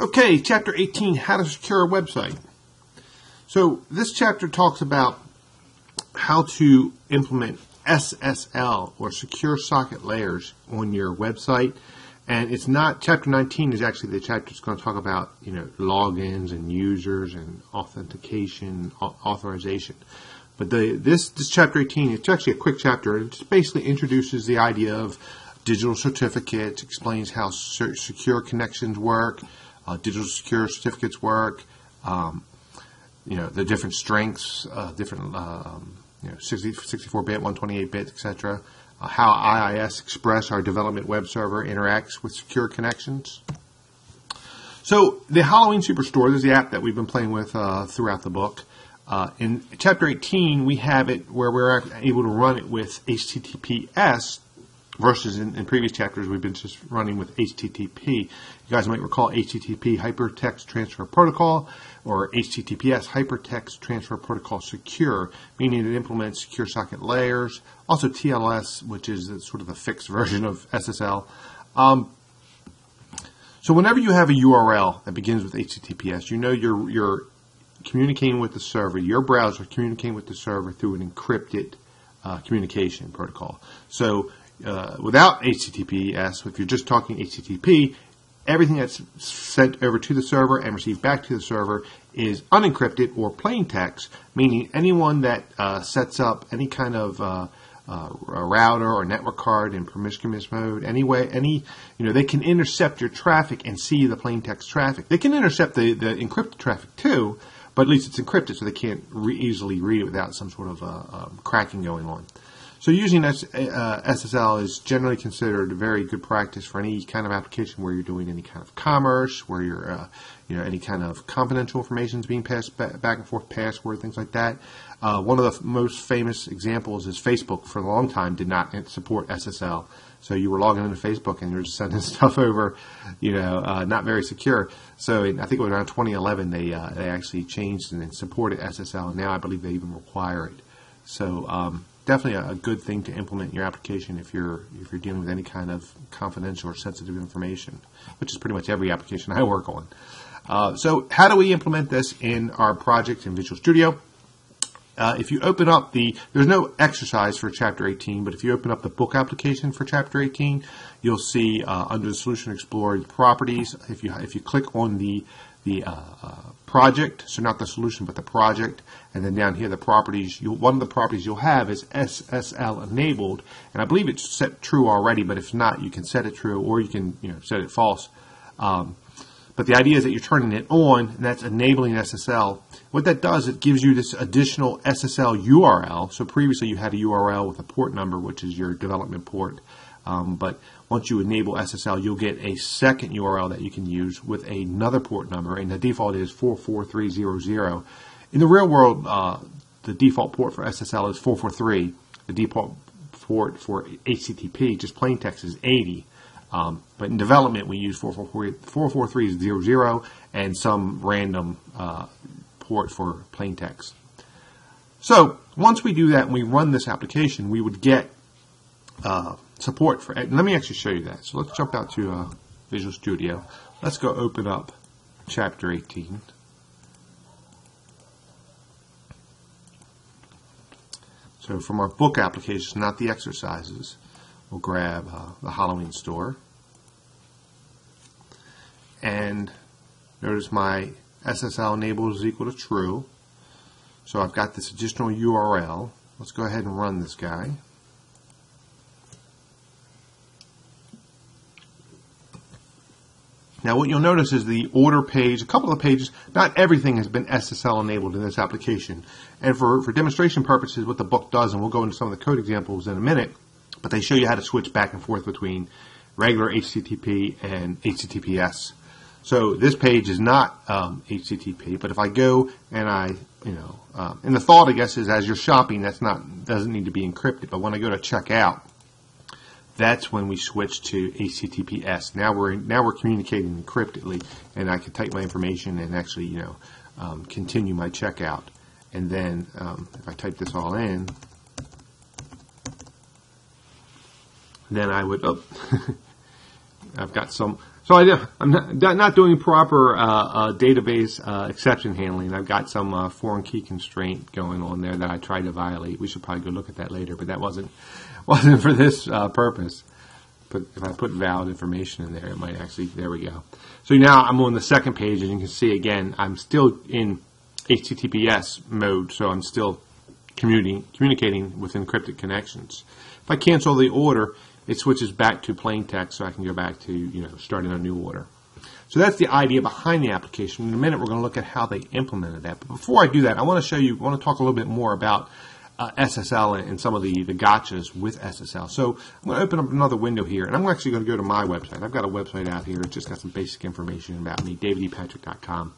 Okay, Chapter 18, How to Secure a Website. So this chapter talks about how to implement SSL, or Secure Socket Layers, on your website. And it's not, Chapter 19 is actually the chapter that's going to talk about, logins and users and authentication, authorization. But this Chapter 18, it's actually a quick chapter. It just basically introduces the idea of digital certificates, explains how secure connections work, digital secure certificates work, the different strengths, different 64-bit, 128-bit, etc. How IIS Express, our development web server, interacts with secure connections. So the Halloween Superstore, this is the app that we've been playing with throughout the book. In Chapter 18, we have it where we're able to run it with HTTPS, versus in previous chapters we've been just running with HTTP. You guys might recall HTTP, Hypertext Transfer Protocol, or HTTPS, Hypertext Transfer Protocol Secure, meaning it implements secure socket layers. Also TLS, which is sort of the fixed version of SSL. So whenever you have a URL that begins with HTTPS, you're communicating with the server. Your browser communicating with the server through an encrypted communication protocol. So without HTTPS, if you're just talking HTTP, everything that's sent over to the server and received back to the server is unencrypted or plain text, meaning anyone that sets up any kind of a router or network card in promiscuous mode, they can intercept your traffic and see the plain text traffic. They can intercept the encrypted traffic too, but at least it's encrypted, so they can't easily read it without some sort of cracking going on. So using SSL is generally considered a very good practice for any kind of application where you're doing any kind of commerce, where you're, any kind of confidential information is being passed back and forth, password, things like that. One of the most famous examples is Facebook. For a long time, did not support SSL. So you were logging into Facebook and you're just sending stuff over, not very secure. So I think it was around 2011 they actually changed and supported SSL, and now I believe they even require it. So definitely a good thing to implement in your application if you're dealing with any kind of confidential or sensitive information, which is pretty much every application I work on. So how do we implement this in our project in Visual Studio? If you open up there's no exercise for Chapter 18, but if you open up the book application for Chapter 18, you'll see under the Solution Explorer properties. If you click on the project, so not the solution but the project, and then down here the properties, one of the properties you'll have is SSL enabled, and I believe it's set true already, but if not, you can set it true or you can set it false. But the idea is that you're turning it on, and that's enabling SSL. What that does, it gives you this additional SSL URL. So previously you had a URL with a port number, which is your development port. But once you enable SSL, you'll get a second URL that you can use with another port number, and the default is 44300. In the real world, the default port for SSL is 443. The default port for HTTP, just plain text, is 80. But in development, we use 44300 and some random port for plain text. So once we do that and we run this application, we would get support for it. And let me actually show you that. So let's jump out to Visual Studio. Let's go open up Chapter 18. So from our book application, not the exercises, we'll grab the Halloween store. And notice my SSL enabled is equal to true. So I've got this additional URL. Let's go ahead and run this guy. Now what you'll notice is the order page, a couple of pages, not everything has been SSL enabled in this application. And for demonstration purposes, what the book does, and we'll go into some of the code examples in a minute, but they show you how to switch back and forth between regular HTTP and HTTPS. So this page is not HTTP, but if I go and and the thought, I guess, is as you're shopping, doesn't need to be encrypted. But when I go to checkout, that's when we switch to HTTPS. Now we're communicating encryptedly, and I can type my information and actually continue my checkout. And then if I type this all in, then I would I've got some. So So I'm not doing proper database exception handling. I've got some foreign key constraint going on there that I tried to violate. We should probably go look at that later, but that wasn't for this purpose. But if I put valid information in there, it might actually, there we go. So now I'm on the second page, and you can see again, I'm still in HTTPS mode, so I'm still communicating with encrypted connections. If I cancel the order, it switches back to plain text, so I can go back to starting a new order. So that's the idea behind the application. In a minute, we're going to look at how they implemented that. But before I do that, I want to talk a little bit more about SSL and some of the gotchas with SSL. So I'm going to open up another window here, and I'm actually going to go to my website. I've got a website out here. It's just got some basic information about me, davidepatrick.com.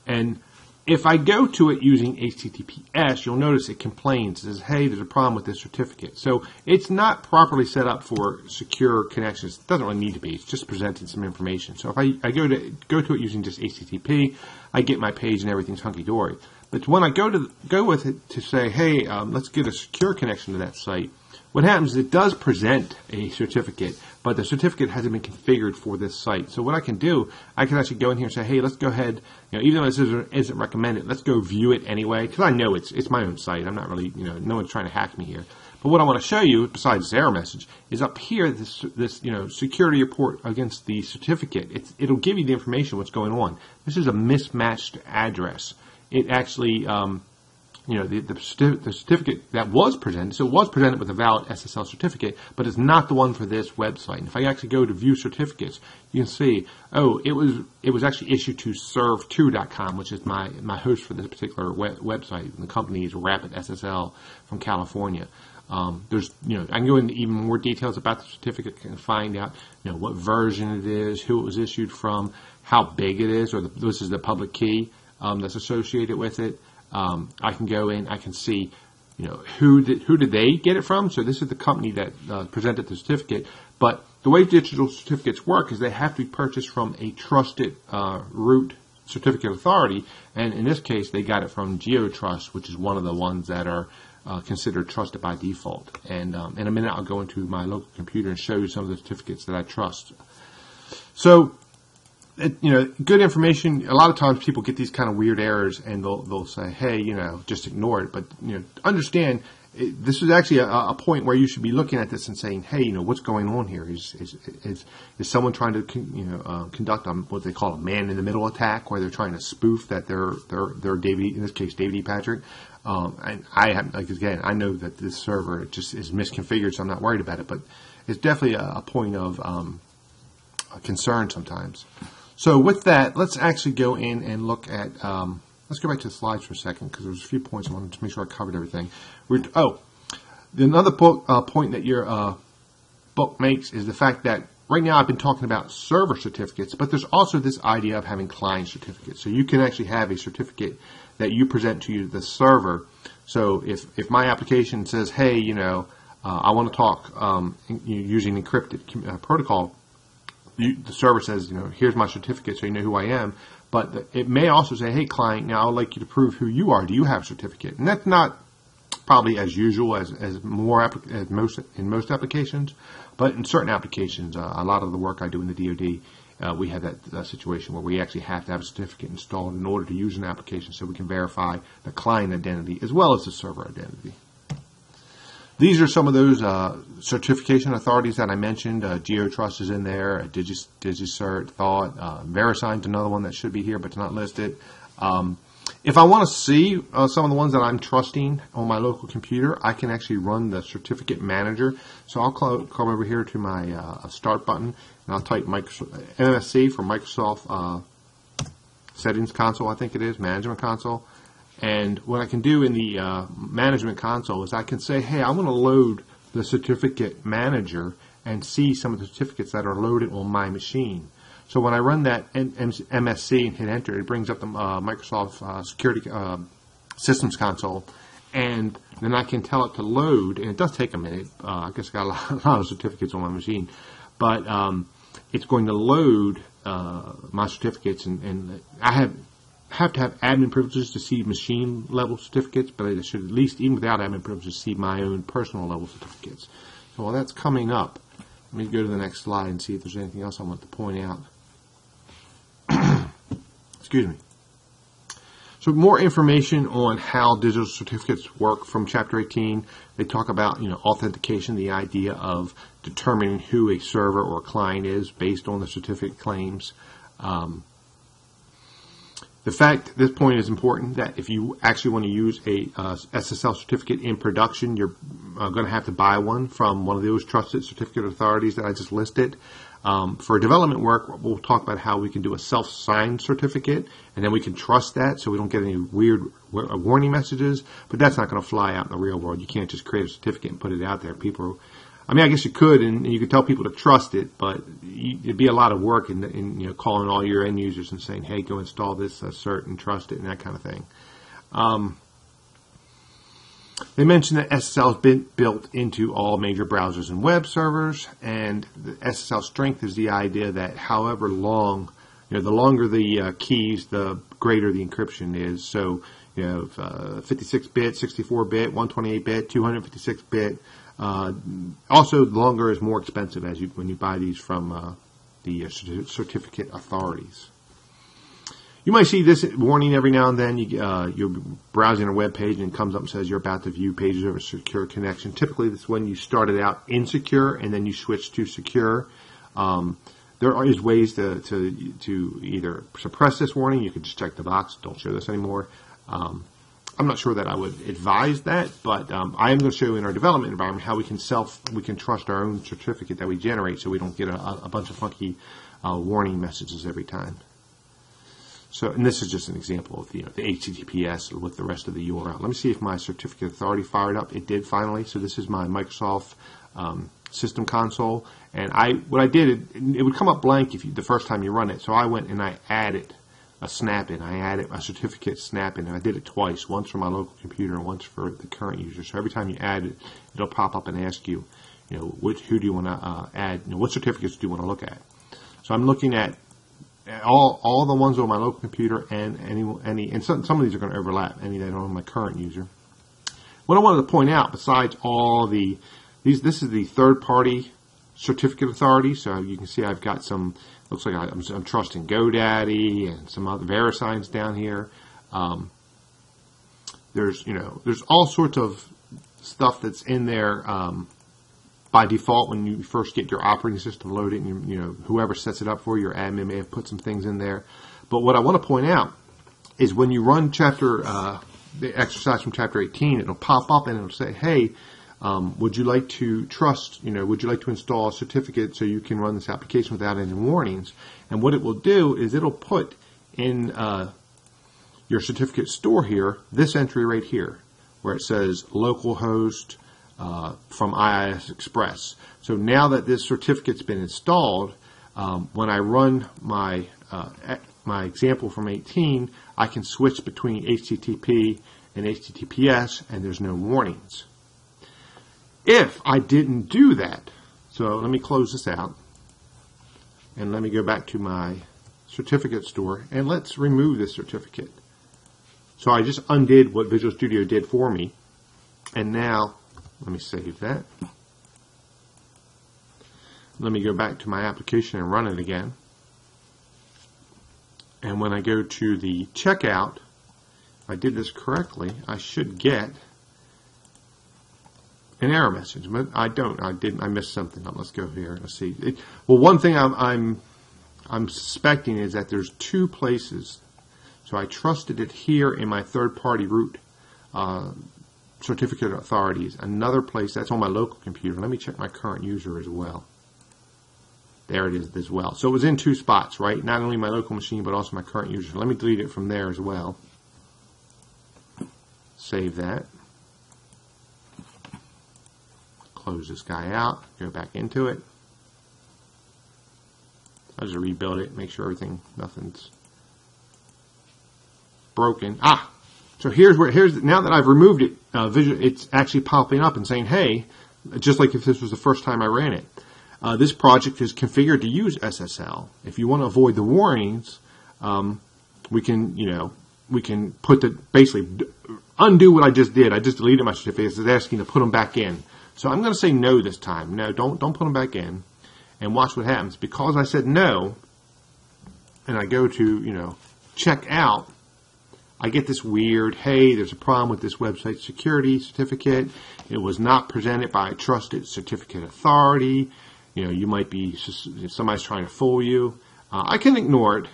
And if I go to it using HTTPS, you'll notice it complains. It says, hey, there's a problem with this certificate. So it's not properly set up for secure connections. It doesn't really need to be. It's just presenting some information. So if I go to it using just HTTP, I get my page and everything's hunky-dory. But when I go with it to say, hey, let's get a secure connection to that site, what happens is it does present a certificate, but the certificate hasn't been configured for this site. So what I can do, I can actually go in here and say, hey, let's go ahead, even though this isn't recommended, let's go view it anyway, because I know it's my own site. I'm not really, no one's trying to hack me here. But what I want to show you, besides this error message, is up here, this security report against the certificate. It'll give you the information what's going on. This is a mismatched address. It actually, the certificate that was presented, so it was presented with a valid SSL certificate, but it's not the one for this website. And if I actually go to view certificates, you can see, oh, it was actually issued to serve2.com, which is my host for this particular website. And the company is Rapid SSL from California. I can go into even more details about the certificate and find out, what version it is, who it was issued from, how big it is, or this is the public key that's associated with it. I can go in, I can see, who did they get it from? So this is the company that presented the certificate. But the way digital certificates work is they have to be purchased from a trusted root certificate authority, and in this case, they got it from GeoTrust, which is one of the ones that are considered trusted by default. And in a minute, I'll go into my local computer and show you some of the certificates that I trust. So, good information. A lot of times people get these kind of weird errors, and they'll say, hey, just ignore it. But understand, this is actually a point where you should be looking at this and saying, hey, what's going on here? Is someone trying to conduct what they call a man-in-the-middle attack, where they're trying to spoof that they're David, in this case, David E. Patrick. And I know that this server just is misconfigured, so I'm not worried about it. But it's definitely a point of concern sometimes. So with that, let's actually go in and look at, let's go back to the slides for a second, because there's a few points I wanted to make sure I covered everything. Another point that your book makes is the fact that right now I've been talking about server certificates, but there's also this idea of having client certificates. So you can actually have a certificate that you present to the server. So if my application says, hey, I want to talk using encrypted protocol, the server says, here's my certificate, so you know who I am. But it may also say, hey, client, now I'd like you to prove who you are. Do you have a certificate? And that's not probably as usual as most applications, but in certain applications, a lot of the work I do in the DoD, we have that situation where we actually have to have a certificate installed in order to use an application, so we can verify the client identity as well as the server identity. These are some of those certification authorities that I mentioned. GeoTrust is in there, DigiCert, Thought, VeriSign's another one that should be here but it's not listed. If I want to see some of the ones that I'm trusting on my local computer, I can actually run the certificate manager. So I'll come over here to my start button, and I'll type MSC for Microsoft Settings Console, I think it is, Management Console. And what I can do in the management console is I can say, hey, I want to load the certificate manager and see some of the certificates that are loaded on my machine. So when I run that MSC and hit enter, it brings up the Microsoft Security Systems Console, and then I can tell it to load, and it does take a minute. I guess I got a lot of certificates on my machine, but it's going to load my certificates, and I have to have admin privileges to see machine level certificates, but I should at least, even without admin privileges, see my own personal level certificates. So while that's coming up, let me go to the next slide and see if there's anything else I want to point out. Excuse me. So more information on how digital certificates work from Chapter 18. They talk about, authentication, the idea of determining who a server or client is based on the certificate claims. The fact at this point is important that if you actually want to use a SSL certificate in production, you're going to have to buy one from one of those trusted certificate authorities that I just listed. For development work, we'll talk about how we can do a self-signed certificate, and then we can trust that so we don't get any weird warning messages. But that's not going to fly out in the real world. You can't just create a certificate and put it out there. I guess you could, and you could tell people to trust it, but it'd be a lot of work in calling all your end users and saying, hey, go install this cert and trust it and that kind of thing. They mentioned that SSL has been built into all major browsers and web servers, and the SSL strength is the idea that however long, the longer the keys, the greater the encryption is. So, 56-bit, 64-bit, 128-bit, 256-bit. Also, longer is more expensive when you buy these from the certificate authorities. You might see this warning every now and then. You're browsing a web page and it comes up and says you're about to view pages of a secure connection. Typically, that's when you started out insecure and then you switch to secure. There is ways to either suppress this warning. You could just check the box, don't show this anymore. I'm not sure that I would advise that, but I am going to show you in our development environment how we can trust our own certificate that we generate so we don't get a bunch of funky warning messages every time. So, and this is just an example of the HTTPS with the rest of the URL. Let me see if my certificate authority fired up. It did finally. So this is my Microsoft system console, and what I did, it would come up blank the first time you run it. So I went and I added a snap-in. I added a certificate snap-in, and I did it twice, once for my local computer and once for the current user. So every time you add it, it'll pop up and ask you, who do you want to add? What certificates do you want to look at? So I'm looking at all the ones on my local computer and any, and some of these are going to overlap, any that are on my current user. What I wanted to point out, besides all this is the third-party certificate authority. So you can see I've got some. Looks like I'm trusting GoDaddy and some other VeriSigns down here. There's all sorts of stuff that's in there by default when you first get your operating system loaded. And whoever sets it up for you, your admin may have put some things in there. But what I want to point out is when you run the exercise from Chapter 18, it'll pop up and it'll say, hey, would you like to would you like to install a certificate so you can run this application without any warnings? And what it will do is it'll put in your certificate store here, this entry right here, where it says localhost from IIS Express. So now that this certificate's been installed, when I run my example from 18, I can switch between HTTP and HTTPS, and there's no warnings. If I didn't do that, so let me close this out, and let me go back to my certificate store, and let's remove this certificate. So I just undid what Visual Studio did for me, and now let me save that. Let me go back to my application and run it again. And when I go to the checkout, if I did this correctly, I should get an error message, but I don't. I missed something. Let's go here. Let's see. Well, one thing I'm suspecting is that there's two places. So I trusted it here in my third-party root certificate authorities. Another place that's on my local computer. Let me check my current user as well. There it is as well. So it was in two spots, right? Not only my local machine, but also my current user. So let me delete it from there as well. Save that. Close this guy out, go back into it. I'll just rebuild it, make sure nothing's broken. So here's now that I've removed it, it's actually popping up and saying, hey, just like if this was the first time I ran it. This project is configured to use SSL. If you want to avoid the warnings, we can basically undo what I just did. I just deleted my certificates. It's asking to put them back in. So I'm going to say no this time. No, don't put them back in, and watch what happens. Because I said no, and I go to check out, I get this weird, hey, there's a problem with this website security certificate. It was not presented by a trusted certificate authority. You might be, somebody's trying to fool you. I can ignore it.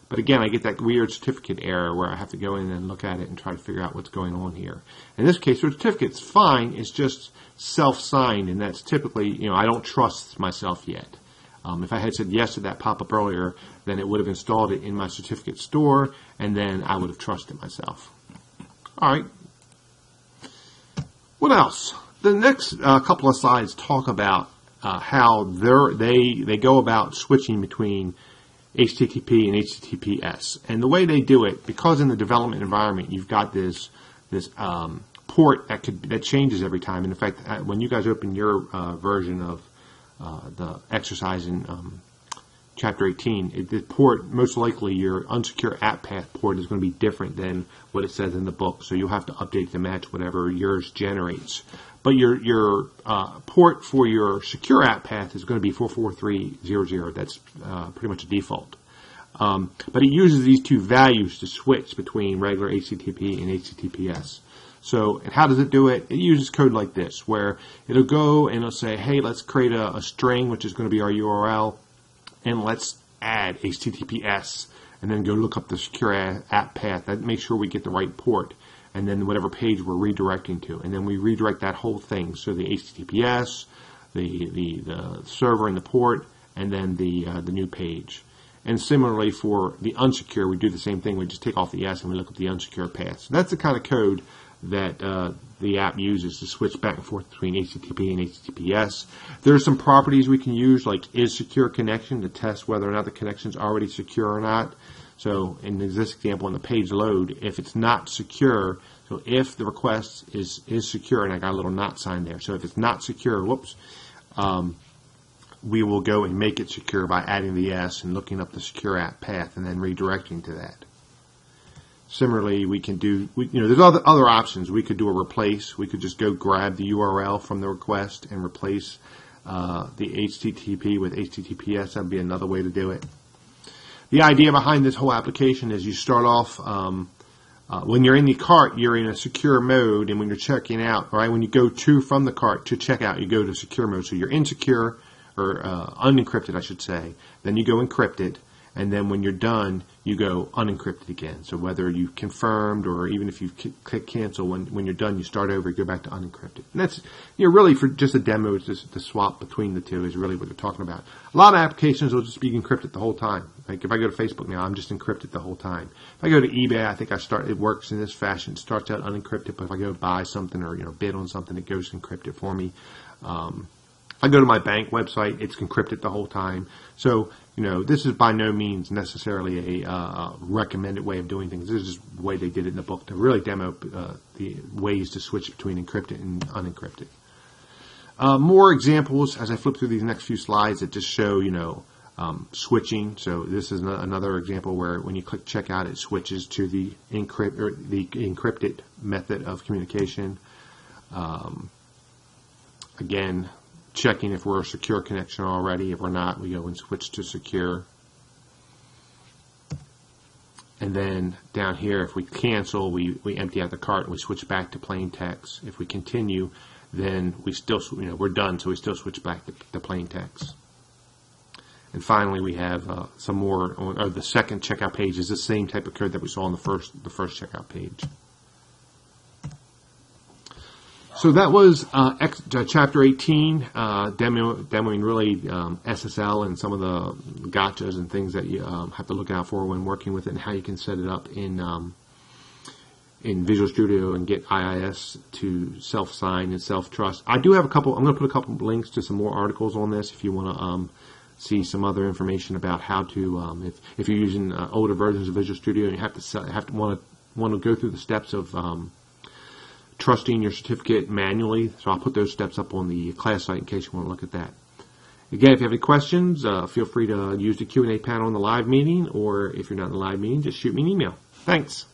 But again, I get that weird certificate error where I have to go in and look at it and try to figure out what's going on here. In this case, the certificate's fine. It's just self-signed, and that's typically, I don't trust myself yet. If I had said yes to that pop-up earlier, then it would have installed it in my certificate store, and then I would have trusted myself. All right. What else? The next couple of slides talk about how they go about switching between HTTP and HTTPS. And the way they do it, because in the development environment you've got this port that changes every time. And in fact, when you guys open your version of the exercise in Chapter 18, the port, most likely your unsecure app path port is going to be different than what it says in the book. So you'll have to update to match whatever yours generates. But your port for your secure app path is going to be 44300. That's pretty much a default. But it uses these two values to switch between regular HTTP and HTTPS. So, and how does it do it? It uses code like this, where it'll go and it'll say, hey, let's create a string, which is going to be our URL, and let's add HTTPS, and then go look up the secure app path. That makes sure we get the right port, and then whatever page we're redirecting to, and then we redirect that whole thing. So the HTTPS, the server and the port, and then the new page. And similarly for the unsecure, we do the same thing. We just take off the S and we look up the unsecure path. So that's the kind of code that the app uses to switch back and forth between HTTP and HTTPS. There are some properties we can use, like is secure connection, to test whether or not the connection is already secure or not. So in this example, in the page load, if it's not secure, so if the request is secure, and I got a little not sign there. So if it's not secure, whoops, we will go and make it secure by adding the S and looking up the secure app path and then redirecting to that. Similarly, we can do, there's other options. We could do a replace. We could just go grab the URL from the request and replace the HTTP with HTTPS. That would be another way to do it. The idea behind this whole application is you start off, when you're in the cart, you're in a secure mode, and when you're checking out, right, when you go from the cart to checkout, you go to secure mode. So you're insecure, or unencrypted, I should say. Then you go encrypted. And then when you're done, you go unencrypted again. So whether you confirmed or even if you click cancel, when you're done, you start over, you go back to unencrypted. And that's, really for just a demo, the swap between the two is really what they're talking about. A lot of applications will just be encrypted the whole time. Like if I go to Facebook now, I'm just encrypted the whole time. If I go to eBay, I think it works in this fashion. It starts out unencrypted, but if I go buy something or, bid on something, it goes encrypted for me. I go to my bank website, it's encrypted the whole time. So, this is by no means necessarily a recommended way of doing things. This is just the way they did it in the book to really demo the ways to switch between encrypted and unencrypted. More examples as I flip through these next few slides that just show, switching. So this is another example where when you click checkout, it switches to the encrypted method of communication. Again, checking if we're a secure connection already. If we're not, we go and switch to secure. And then down here, if we cancel, we empty out the cart and we switch back to plain text. If we continue, then we still, we're done, so we still switch back to plain text. And finally, we have some more, or the second checkout page is the same type of code that we saw on the first checkout page. So that was Chapter 18, demoing really SSL and some of the gotchas and things that you have to look out for when working with it, and how you can set it up in Visual Studio and get IIS to self-sign and self-trust. I do have I'm going to put a couple links to some more articles on this if you want to see some other information about how to, if you're using older versions of Visual Studio and you want to go through the steps of trusting your certificate manually. So I'll put those steps up on the class site in case you want to look at that. Again, if you have any questions, feel free to use the Q&A panel in the live meeting, or if you're not in the live meeting, just shoot me an email. Thanks.